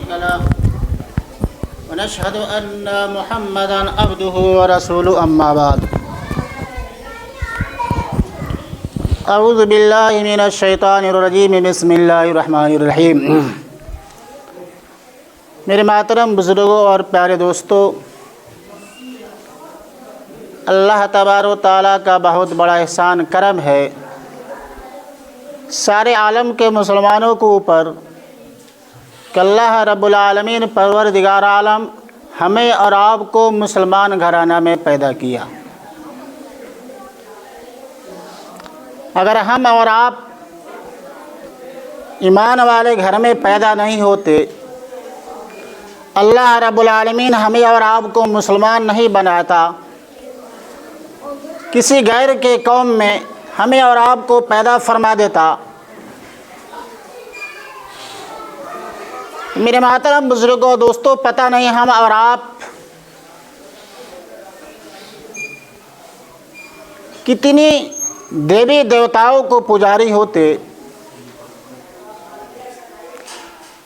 शरीक लह व नशहदु अन्न मुहम्मदन अब्दुहु व रसूलुहु अम्मा बाद। अऊज़ु बिल्लाहि मिनश शैतानिर रजीम बिस्मिल्लाहिर रहमानिर रहीम। मेरे मोहतरम बुज़ुर्गों और प्यारे दोस्तों, अल्लाह तबारक व तआला का बहुत बड़ा एहसान करम है सारे आलम के मुसलमानों के ऊपर कि अल्लाह रब्बुल आलमीन परवरदिगार आलम हमें और आपको मुसलमान घराना में पैदा किया। अगर हम और आप ईमान वाले घर में पैदा नहीं होते, अल्लाह रब्बुल आलमीन हमें और आपको मुसलमान नहीं बनाता, किसी गैर के कौम में हमें और आपको पैदा फरमा देता। मेरे मोहतरम बुजुर्गों दोस्तों, पता नहीं हम और आप कितनी देवी देवताओं को पुजारी होते,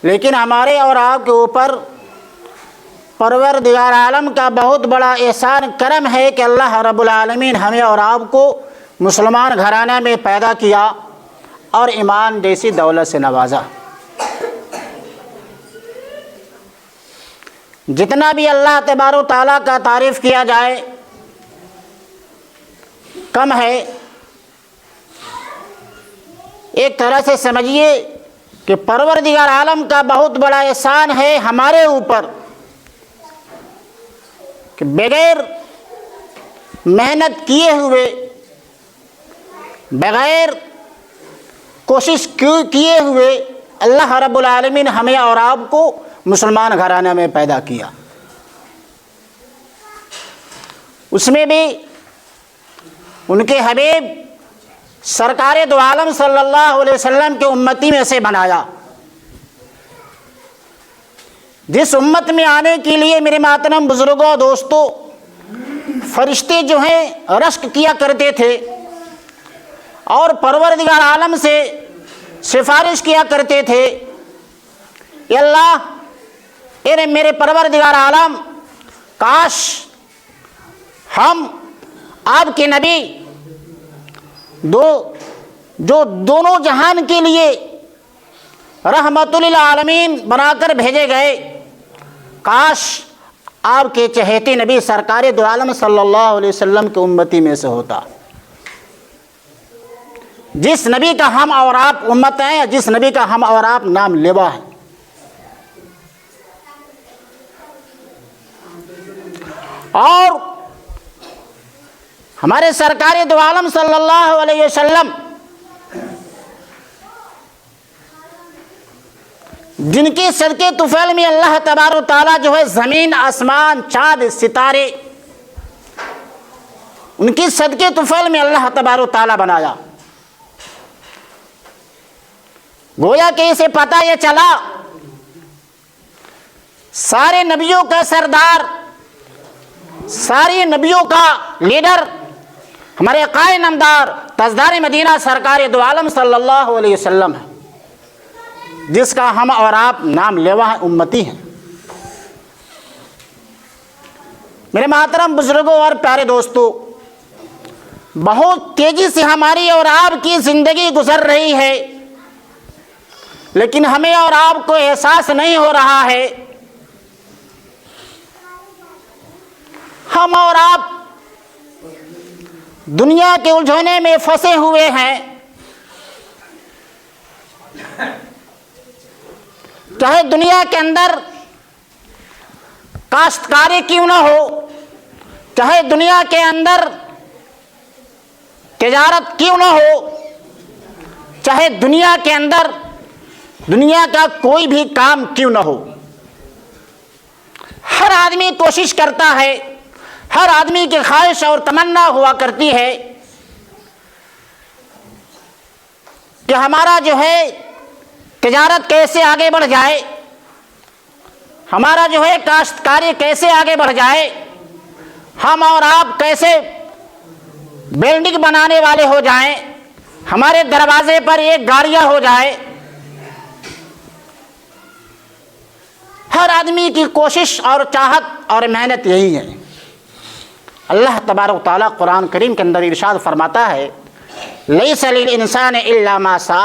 लेकिन हमारे और आपके ऊपर परवरदिगार आलम का बहुत बड़ा एहसान करम है कि अल्लाह रब्बुल आलमीन हमें और आपको मुसलमान घराना में पैदा किया और ईमान जैसी दौलत से नवाजा। जितना भी अल्लाह तबारक ताला का तारीफ़ किया जाए कम है। एक तरह से समझिए कि परवरदिगार आलम का बहुत बड़ा एहसान है हमारे ऊपर कि बगैर मेहनत किए हुए, बगैर कोशिश किए हुए अल्लाह रब्बुल आलमीन हमें और आपको मुसलमान घराना में पैदा किया। उसमें भी उनके हबीब सरकारे दो आलम सल्लल्लाहु अलैहि वसल्लम के उम्मती में से बनाया, जिस उम्मत में आने के लिए मेरे मोहतरम बुजुर्गों दोस्तों फरिश्ते जो हैं रश्क किया करते थे और परवरदिगार आलम से सिफारिश किया करते थे, या अल्लाह ए मेरे परवरदिगार आलम, काश हम आपके नबी जो दोनों जहान के लिए रहमतुल लिल आलमीन बनाकर भेजे गए, काश आपके चहेते नबी सरकारे दो आलम सल्लल्लाहु अलैहि वसल्लम के उम्मती में से होता। जिस नबी का हम और आप उम्मत हैं, जिस नबी का हम और आप नाम लेवा है। और हमारे सरकारे दो आलम सल्लल्लाहु अलैहि वसल्लम जिनके सदके तुफैल में अल्लाह तबारक ताला जो है ज़मीन आसमान चाँद सितारे, उनके सदके तुफैल में अल्लाह तबारक ताला बनाया। गोया कि इसे पता ये चला सारे नबियों का सरदार, सारे नबियों का लीडर हमारे क़ाए नामदार ताजदार मदीना सरकार दो आलम सल्लल्लाहु अलैहि वसल्लम है, जिसका हम और आप नाम लेवा है, उम्मती हैं। मेरे मोहतरम बुजुर्गों और प्यारे दोस्तों, बहुत तेज़ी से हमारी और आपकी ज़िंदगी गुजर रही है, लेकिन हमें और आपको एहसास नहीं हो रहा है। हम और आप दुनिया के उलझने में फंसे हुए हैं। चाहे दुनिया के अंदर काश्तकारी क्यों ना हो, चाहे दुनिया के अंदर तिजारत क्यों ना हो, चाहे दुनिया के अंदर दुनिया का कोई भी काम क्यों ना हो, हर आदमी कोशिश करता है, हर आदमी की ख्वाहिश और तमन्ना हुआ करती है कि हमारा जो है तिजारत कैसे आगे बढ़ जाए, हमारा जो है काश्तकारी कैसे आगे बढ़ जाए, हम और आप कैसे बिल्डिंग बनाने वाले हो जाएं, हमारे दरवाजे पर एक गाड़ियां हो जाए। हर आदमी की कोशिश और चाहत और मेहनत यही है। अल्लाह तबारक तआला कुरान करीम के अंदर इरशाद फरमाता है, लैसा लिल इंसान इल्ला मा सा।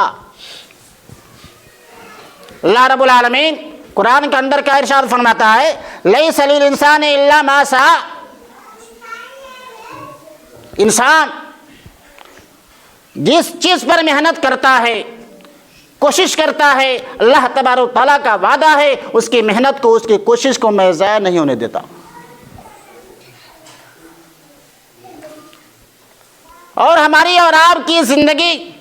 अल्लाह रब्बुल आलमीन कुरान के अंदर क्या इरशाद फरमाता है, लैसा लिल इंसान इल्ला मा सा। इंसान जिस चीज पर मेहनत करता है, कोशिश करता है, अल्लाह तबारक तआला का वादा है उसकी मेहनत को, उसकी कोशिश को मैं ज़ाया नहीं होने देता। और हमारी और आपकी जिंदगी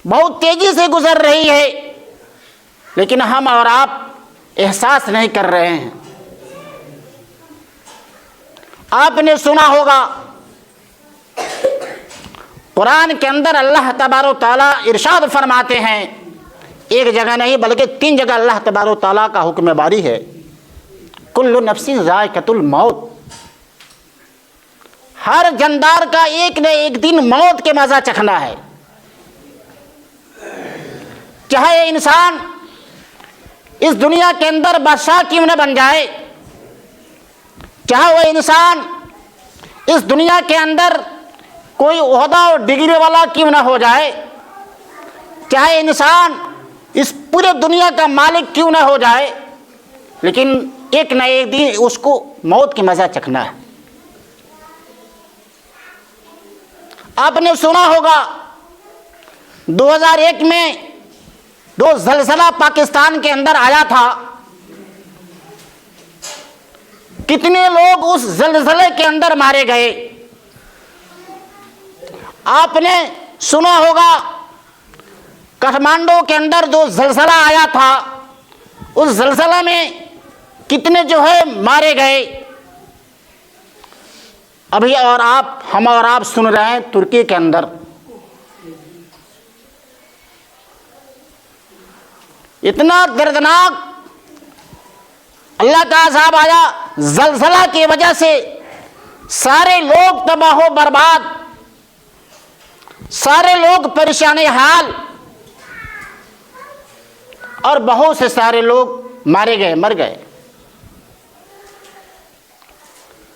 बहुत तेजी से गुजर रही है, लेकिन हम और आप एहसास नहीं कर रहे हैं। आपने सुना होगा कुरान के अंदर अल्लाह तबारक तआला इरशाद फरमाते हैं, एक जगह नहीं बल्कि 3 जगह अल्लाह तबारक तआला का हुक्म बारी है, कुल्लु नफ्सिन ज़ाइक़तुल मौत। हर जानदार का एक न एक दिन मौत के मजा चखना है। चाहे इंसान इस दुनिया के अंदर बादशाह क्यों न बन जाए, चाहे वह इंसान इस दुनिया के अंदर कोई ओहदा और डिग्री वाला क्यों ना हो जाए, चाहे इंसान इस पूरे दुनिया का मालिक क्यों ना हो जाए, लेकिन एक न एक दिन उसको मौत की मजा चखना है। आपने सुना होगा 2001 में 2 ज़लज़ला पाकिस्तान के अंदर आया था। कितने लोग उस ज़लज़ले के अंदर मारे गए। आपने सुना होगा काठमांडू के अंदर जो ज़लज़ला आया था, उस ज़लज़ला में कितने जो है मारे गए। अभी और आप, हम और आप सुन रहे हैं तुर्की के अंदर इतना दर्दनाक अल्लाह का अज़ाब आया। ज़लज़ला की वजह से सारे लोग तबाह बर्बाद, सारे लोग परेशान हाल, और बहुत से सारे लोग मारे गए, मर गए।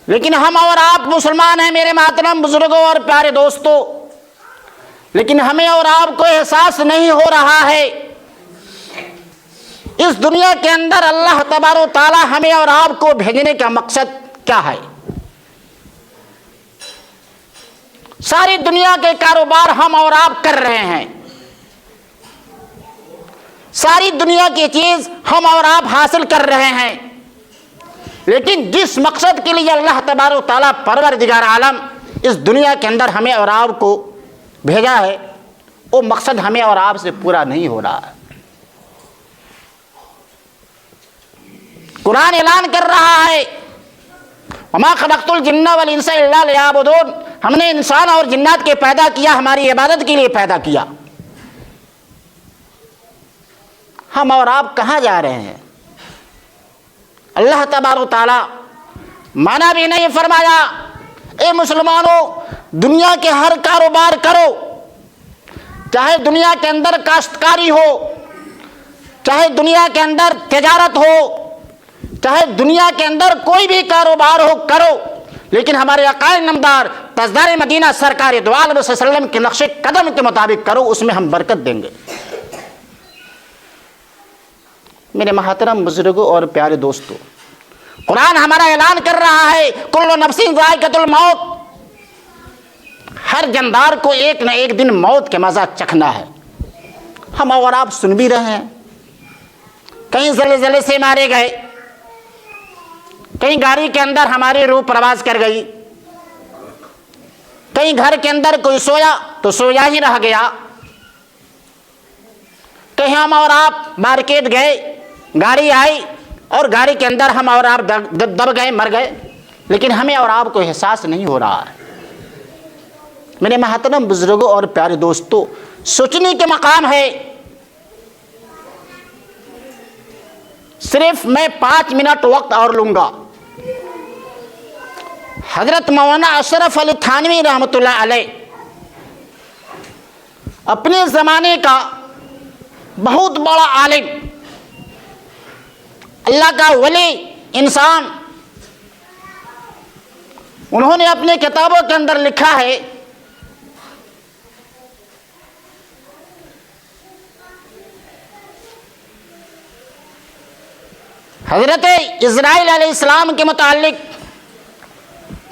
लेकिन हम और आप मुसलमान हैं मेरे मोहतरम बुजुर्गों और प्यारे दोस्तों, लेकिन हमें और आपको एहसास नहीं हो रहा है इस दुनिया के अंदर अल्लाह तबारक तआला हमें और आपको भेजने का मकसद क्या है। सारी दुनिया के कारोबार हम और आप कर रहे हैं, सारी दुनिया की चीज हम और आप हासिल कर रहे हैं, लेकिन जिस मकसद के लिए अल्लाह तबारक तआला परवरदिगार आलम इस दुनिया के अंदर हमें और आपको भेजा है, वो मकसद हमें और आप से पूरा नहीं हो रहा है। कुरान ऐलान कर रहा है, वमा खलक़तुल जिन्ना वल इंसा इल्ला लियअबुदून। हमने इंसान और जिन्नात के पैदा किया हमारी इबादत के लिए पैदा किया। हम और आप कहाँ जा रहे हैं? अल्लाह तबारक तआला माना भी नहीं फरमाया, ए मुसलमानों दुनिया के हर कारोबार करो, चाहे दुनिया के अंदर काश्तकारी हो, चाहे दुनिया के अंदर तिजारत हो, चाहे दुनिया के अंदर कोई भी कारोबार हो करो, लेकिन हमारे आक़ाए नामदार ताजदार मदीना सरकार दो आलम वसल्लम के नक्शे कदम के मुताबिक करो, उसमें हम बरकत देंगे। मेरे मोहतरम बुजुर्गों और प्यारे दोस्तों, कुरान हमारा ऐलान कर रहा है, कुल्लु नफ्सिन ज़ाइक़तुल मौत। हर जानदार को एक न एक दिन मौत के मजा चखना है। हम और आप सुन भी रहे हैं, कहीं ज़लज़ले से मारे गए, कहीं गाड़ी के अंदर हमारी रूह प्रवास कर गई, कहीं घर के अंदर कोई सोया तो सोया ही रह गया, कहीं हम और आप मार्केट गए, गाड़ी आई और गाड़ी के अंदर हम और आप दब गए, मर गए, लेकिन हमें और आपको एहसास नहीं हो रहा है। मेरे मोहतरम बुजुर्गों और प्यारे दोस्तों, सोचने के मकाम है। सिर्फ मैं 5 मिनट वक्त और लूंगा। हजरत मौलाना अशरफ अली थानवी रहमतुल्लाह अलैह अपने ज़माने का बहुत बड़ा आलिम, अल्लाह का वली इंसान, उन्होंने अपने किताबों के अंदर लिखा है हज़रत इज़राइल अलैहिस्सलाम के मुतालिक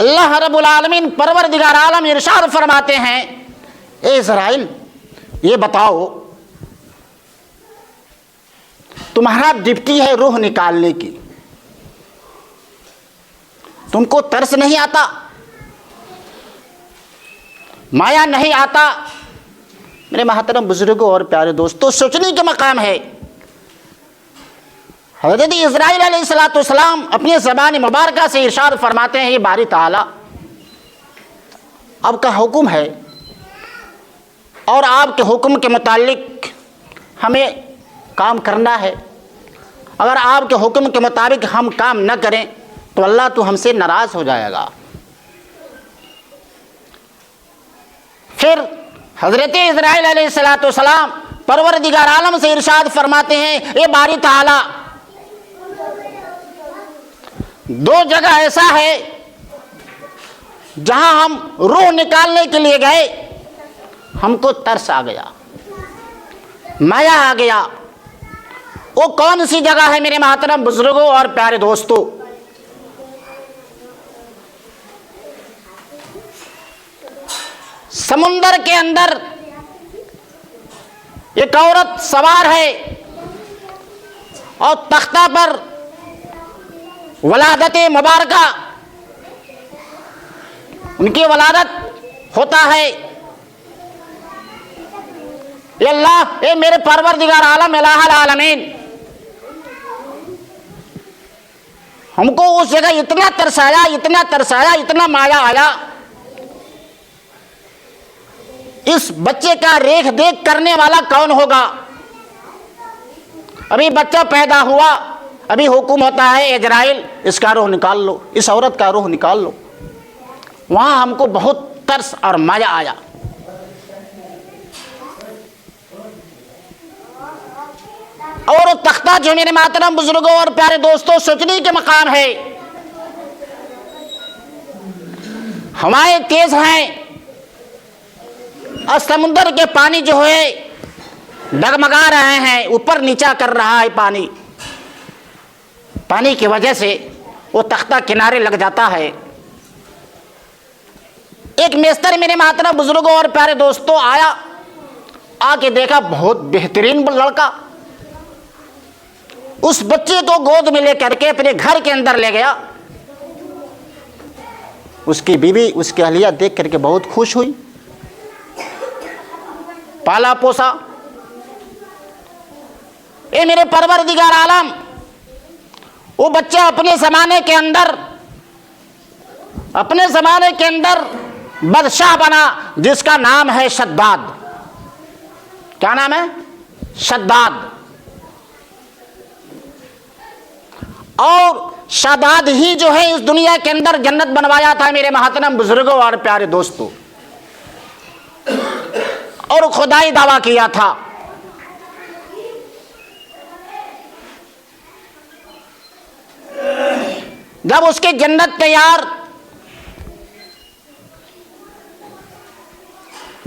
अल्लाह रब्बुल आलमीन परवरदिगार आलम इरशाद फरमाते हैं, ए इज़राइल ये बताओ तुम्हारा ड्यूटी है रूह निकालने की, तुमको तरस नहीं आता, माया नहीं आता? मेरे महतरम बुजुर्गों और प्यारे दोस्तों, सोचने के मकाम है। हज़रत इज़राइल अलैहिस्सलाम अपनी ज़बान मुबारका से इरशाद फरमाते हैं, ये बारी ताला आपका हुक्म है और आपके हुक्म के मुतालिक हमें काम करना है। अगर आपके हुक्म के मुताबिक हम काम न करें तो अल्लाह तो हमसे नाराज़ हो जाएगा। फिर हज़रत इज़राइल अलैहिस्सलाम परवरदिगार आलम से इरशाद फरमाते हैं, ये बारी ताला दो जगह ऐसा है जहां हम रूह निकालने के लिए गए, हमको तरस आ गया, माया आ गया। वो कौन सी जगह है मेरे मोहतरम बुजुर्गों और प्यारे दोस्तों? समुंदर के अंदर एक औरत सवार है और तख्ता पर वलादत मुबारका, उनकी वलादत होता है। ये अल्लाह, ये मेरे परवरदिगार आलम इलाहुल आलमीन, हमको उस जगह इतना तरसाया, इतना तरसाया, इतना माया आया। इस बच्चे का रेख देख करने वाला कौन होगा? अभी बच्चा पैदा हुआ, अभी हुक्म होता है इज़राइल इसका रूह निकाल लो, इस औरत का रूह निकाल लो। वहां हमको बहुत तरस और माया आया। और तख्ता जो मेरे मोहतरम बुजुर्गों और प्यारे दोस्तों सोचने के मकाम है। हवाएं तेज हैं और समुद्र के पानी जो है डगमगा रहे हैं, ऊपर नीचा कर रहा है पानी। पानी की वजह से वो तख्ता किनारे लग जाता है। एक मिस्त्री मेरे मोहतरम बुजुर्गों और प्यारे दोस्तों आया, आके देखा बहुत बेहतरीन लड़का, उस बच्चे को गोद में लेकर के अपने घर के अंदर ले गया। उसकी बीवी, उसकी अहलिया देख करके बहुत खुश हुई, पाला पोसा। ये मेरे परवरदिगार आलम, वो बच्चा अपने ज़माने के अंदर बादशाह बना, जिसका नाम है शद्दाद। क्या नाम है? शद्दाद। और शद्दाद ही जो है इस दुनिया के अंदर जन्नत बनवाया था मेरे मोहतरम बुजुर्गों और प्यारे दोस्तों, और खुदाई दावा किया था। जब उसकी जन्नत तैयार,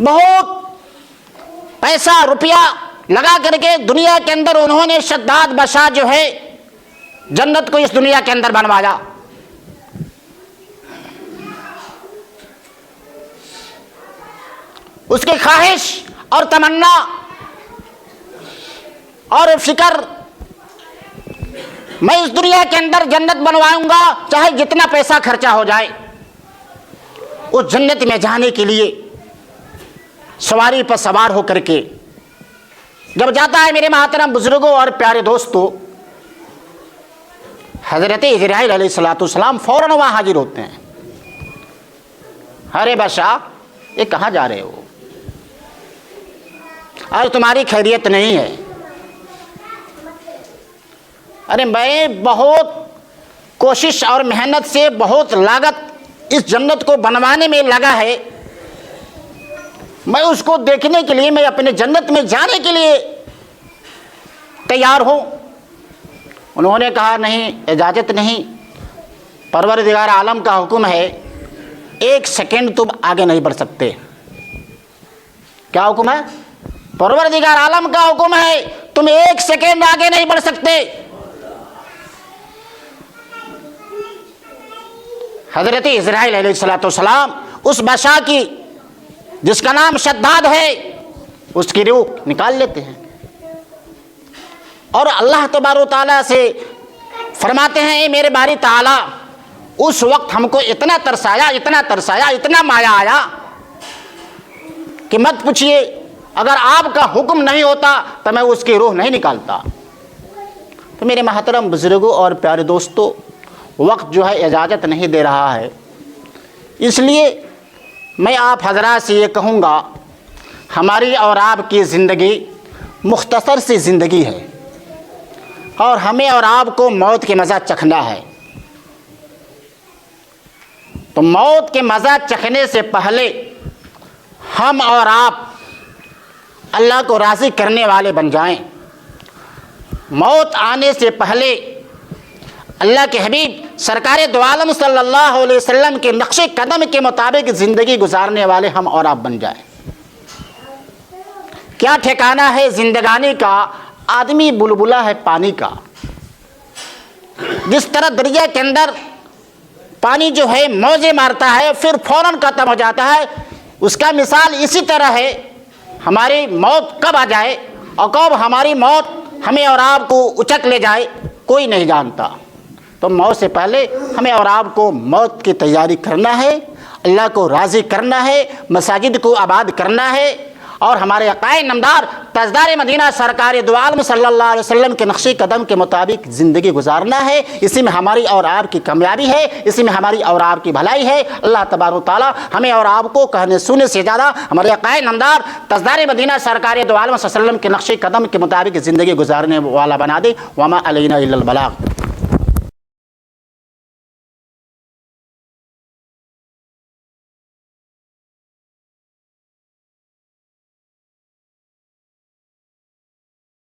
बहुत पैसा रुपया लगा करके दुनिया के अंदर उन्होंने शद्दाद बादशाह जो है जन्नत को इस दुनिया के अंदर बनवाया। उसकी ख्वाहिश और तमन्ना और फिक्र, मैं इस दुनिया के अंदर जन्नत बनवाऊंगा चाहे जितना पैसा खर्चा हो जाए। उस जन्नत में जाने के लिए सवारी पर सवार होकर के जब जाता है मेरे मोहतरम बुजुर्गों और प्यारे दोस्तों, हज़रत इज़राइल अलैहिस्सलाम फौरन वहाँ हाजिर होते हैं। अरे बादशाह, ये कहाँ जा रहे हो? आज तुम्हारी खैरियत नहीं है। अरे मैं बहुत कोशिश और मेहनत से बहुत लागत इस जन्नत को बनवाने में लगा है। मैं उसको देखने के लिए, मैं अपने जन्नत में जाने के लिए तैयार हो? उन्होंने कहा नहीं, इजाज़त नहीं, परवरदिगार आलम का हुक्म है, एक सेकंड तुम आगे नहीं बढ़ सकते। क्या हुक्म है? परवरदिगार आलम का हुक्म है, तुम एक सेकंड आगे नहीं बढ़ सकते। हजरत इज़राइल अलैहिस्सलाम उस बादशाह की जिसका नाम शद्दाद है उसकी रूह निकाल लेते हैं और अल्लाह तबारक तआला से फरमाते हैं, मेरे बारी ताला, उस वक्त हमको इतना तरसाया, इतना तरसाया, इतना माया आया कि मत पूछिए, अगर आपका हुक्म नहीं होता तो मैं उसकी रूह नहीं निकालता। तो मेरे महतरम बुजुर्गों और प्यारे दोस्तों, वक्त जो है इजाज़त नहीं दे रहा है, इसलिए मैं आप हजरात से ये कहूँगा, हमारी और आपकी ज़िंदगी मुख्तसर सी ज़िंदगी है और हमें और आपको मौत के मज़ा चखना है। तो मौत के मज़ा चखने से पहले हम और आप अल्लाह को राज़ी करने वाले बन जाएं। मौत आने से पहले अल्लाह के हबीब सरकार दो आलम सल्लल्लाहु अलैहि वसल्लम के नक्शे कदम के मुताबिक ज़िंदगी गुजारने वाले हम और आप बन जाएं। क्या ठिकाना है ज़िंदगानी का, आदमी बुलबुला है पानी का। जिस तरह दरिया के अंदर पानी जो है मौजे मारता है फिर फौरन ख़त्म हो जाता है, उसका मिसाल इसी तरह है। हमारी मौत कब आ जाए और कब हमारी मौत हमें और आपको उचक ले जाए कोई नहीं जानता। तो मौत से पहले हमें और आपको मौत की तैयारी करना है, अल्लाह को राज़ी करना है, मसाजिद को आबाद करना है और हमारे अकायद नमदार ताजदार मदीना सरकार दो आलम सल्लल्लाहु अलैहि वसल्लम के नक्शे कदम के मुताबिक ज़िंदगी गुजारना है। इसी में हमारी और आपकी कामयाबी है, इसी में हमारी और आपकी भलाई है। अल्लाह तबारक तआला हमें और आपको कहने सुनने से ज़्यादा हमारे अकायद नमदार ताजदार मदीना सरकार दो आलम सल्लल्लाहु अलैहि वसल्लम के नक्शे कदम के मुताबिक ज़िंदगी गुजारने वाला बना दे। वमा अलैना इल्लल बलाग।